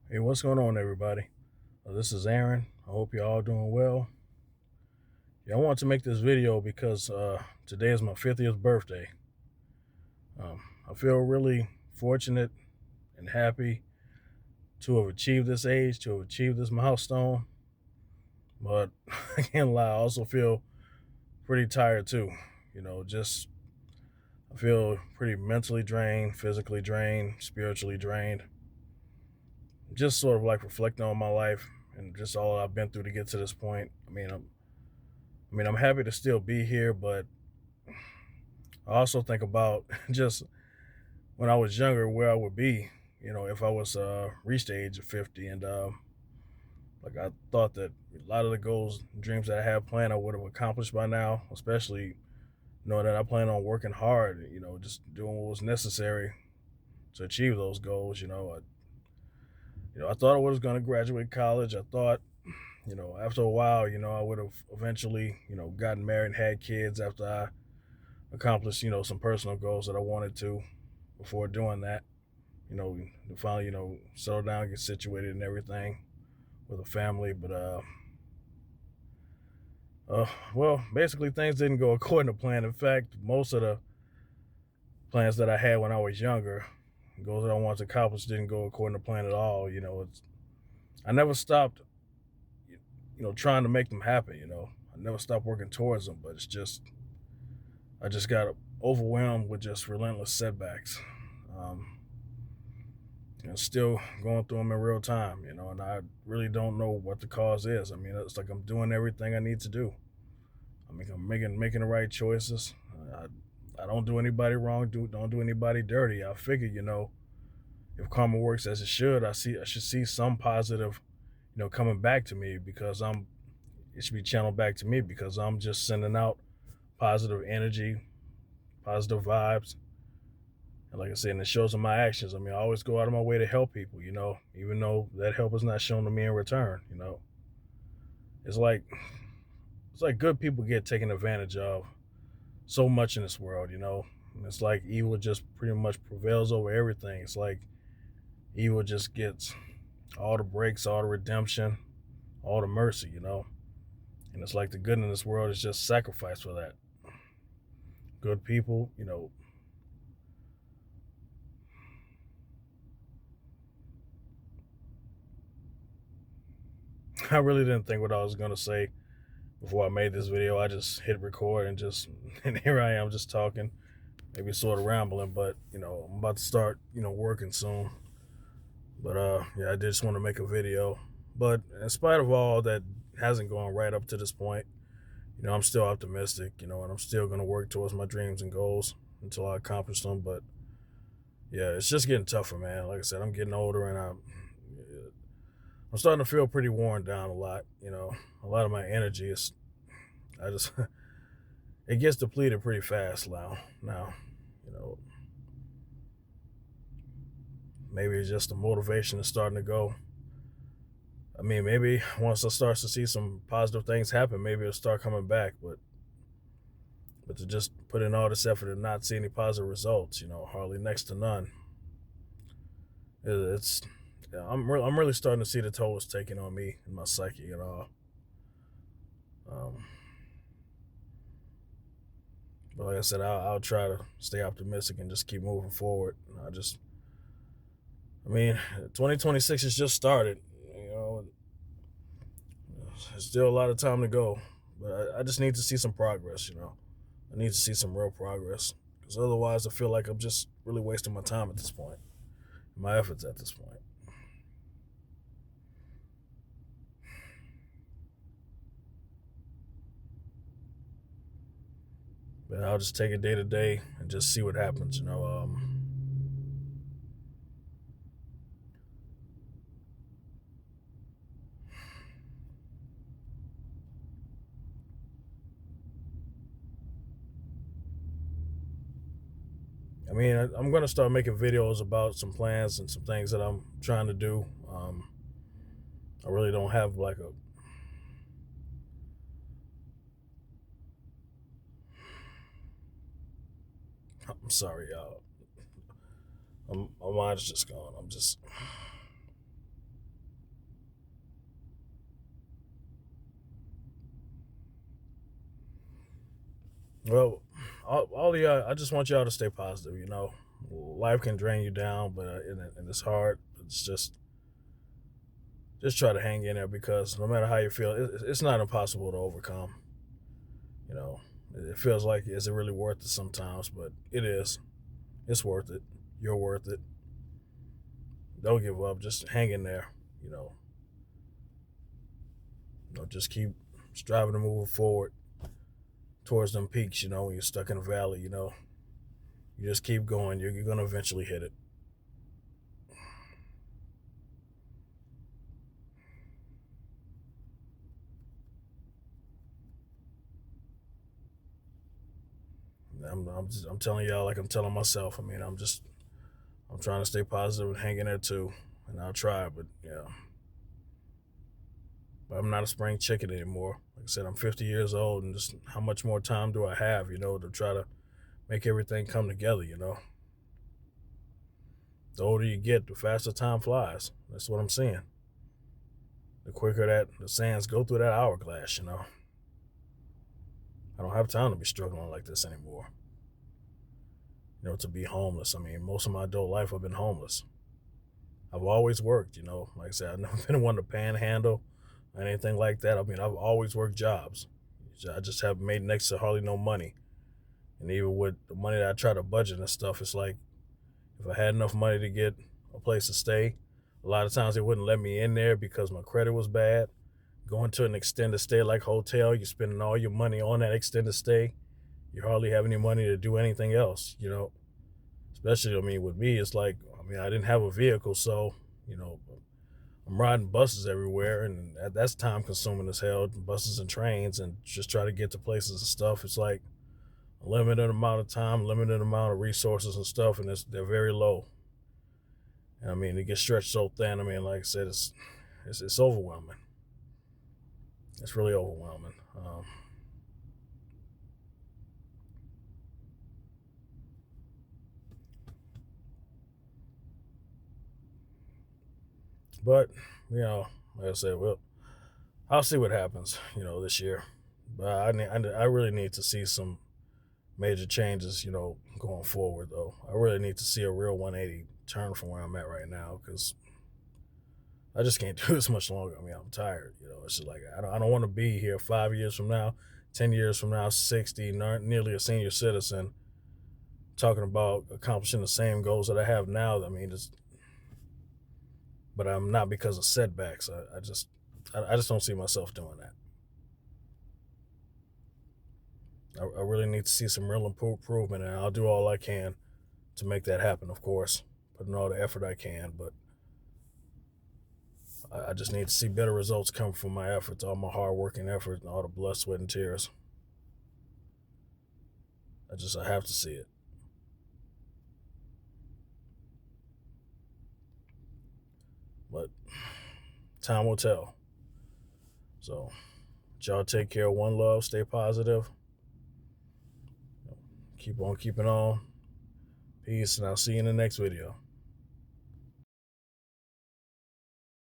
Hey, what's going on, everybody? This is Aaron. I hope you're all doing well. Yeah, I wanted to make this video because today is my 50th birthday. I feel really fortunate and happy to have achieved this age, to have achieved this milestone. But I can't lie, I also feel pretty tired too. Just I feel pretty mentally drained, physically drained, spiritually drained. Just sort of like reflecting on my life and just all I've been through to get to this point. I'm happy to still be here, but I also think about just when I was younger, where I would be, if I was reached the age of 50. And like I thought that a lot of the goals, dreams that I had planned, I would have accomplished by now, especially knowing that I plan on working hard, just doing what was necessary to achieve those goals. I thought I was going to graduate college. I thought, after a while, I would have eventually, gotten married and had kids after I accomplished, some personal goals that I wanted to before doing that. To finally, settle down, get situated and everything with a family. But well, basically things didn't go according to plan. In fact, most of the plans that I had when I was younger, goals that I wanted to accomplish, didn't go according to plan at all. I never stopped, trying to make them happen. I never stopped working towards them, but it's just I just got overwhelmed with just relentless setbacks. Um, Still going through them in real time, and I really don't know what the cause is. I mean, it's like I'm doing everything I need to do. I mean, I'm making the right choices. I don't do anybody wrong. Don't do anybody dirty. I figure, if karma works as it should, I should see some positive, coming back to me because it should be channeled back to me because I'm just sending out positive energy, positive vibes. And like I said, and it shows in my actions. I mean, I always go out of my way to help people, even though that help is not shown to me in return. It's like it's like good people get taken advantage of so much in this world. And it's like evil just pretty much prevails over everything. It's like evil just gets all the breaks, all the redemption, all the mercy. And it's like the good in this world is just sacrifice for that. Good people. I really didn't think what I was gonna say before I made this video. I just hit record and and here I am just talking, maybe sort of rambling, but I'm about to start, working soon. But yeah, I did just want to make a video. But in spite of all that hasn't gone right up to this point, I'm still optimistic, and I'm still gonna work towards my dreams and goals until I accomplish them. But yeah, it's just getting tougher, man. Like I said, I'm getting older and I'm starting to feel pretty worn down a lot. A lot of my energy is I just it gets depleted pretty fast now, you know, maybe it's just the motivation is starting to go. I mean, maybe once I start to see some positive things happen, maybe it'll start coming back. But to just put in all this effort and not see any positive results, hardly next to none. It's yeah, I'm really starting to see the toll it's taking on me and my psyche and all. Um, but like I said, I'll try to stay optimistic and just keep moving forward. I mean, 2026 has just started. There's still a lot of time to go, but I just need to see some progress. I need to see some real progress because otherwise, I feel like I'm just really wasting my time at this point, my efforts at this point. But I'll just take it day to day and just see what happens. I mean, I'm gonna start making videos about some plans and some things that I'm trying to do. I really don't have like a. I'm sorry, y'all. My mind's just gone. I'm just. Well, all of y'all, I just want y'all to stay positive. Life can drain you down, but and it's hard. It's just try to hang in there because no matter how you feel, it's not impossible to overcome. You know, it feels like is it really worth it sometimes, but it is. It's worth it. You're worth it. Don't give up. Just hang in there. You know, just keep striving to move forward towards them peaks. When you're stuck in a valley, you just keep going. You're gonna eventually hit it. I'm telling y'all like I'm telling myself. I mean, I'm trying to stay positive and hang in there too, and I'll try. But yeah, but I'm not a spring chicken anymore. Like I said, I'm 50 years old, and just how much more time do I have? To try to make everything come together. The older you get, the faster time flies. That's what I'm seeing. The quicker that the sands go through that hourglass. I don't have time to be struggling like this anymore. To be homeless. I mean, most of my adult life I've been homeless. I've always worked. Like I said, I've never been one to panhandle or anything like that. I mean, I've always worked jobs. I just have made next to hardly no money. And even with the money that I try to budget and stuff, it's like if I had enough money to get a place to stay, a lot of times they wouldn't let me in there because my credit was bad. Going to an extended stay like hotel, you're spending all your money on that extended stay. You hardly have any money to do anything else. Especially, I mean, with me, it's like, I mean, I didn't have a vehicle, so, you know, I'm riding buses everywhere, and that's time consuming as hell, buses and trains, and just try to get to places and stuff. It's like a limited amount of time, limited amount of resources and stuff, and they're very low. And I mean, it gets stretched so thin. I mean, like I said, it's overwhelming. It's really overwhelming. But like I said, well, I'll see what happens. This year. But I really need to see some major changes. Going forward though, I really need to see a real 180 turn from where I'm at right now because I just can't do this much longer. I mean, I'm tired. It's just like I don't want to be here 5 years from now, 10 years from now, 60, nearly a senior citizen, talking about accomplishing the same goals that I have now. I mean, but I'm not because of setbacks. I just don't see myself doing that. I really need to see some real improvement, and I'll do all I can to make that happen. Of course, put in all the effort I can, but I just need to see better results come from my efforts, all my hard working effort, and all the blood, sweat, and tears. I have to see it. But time will tell. So, y'all take care. One love. Stay positive. Keep on keeping on. Peace, and I'll see you in the next video.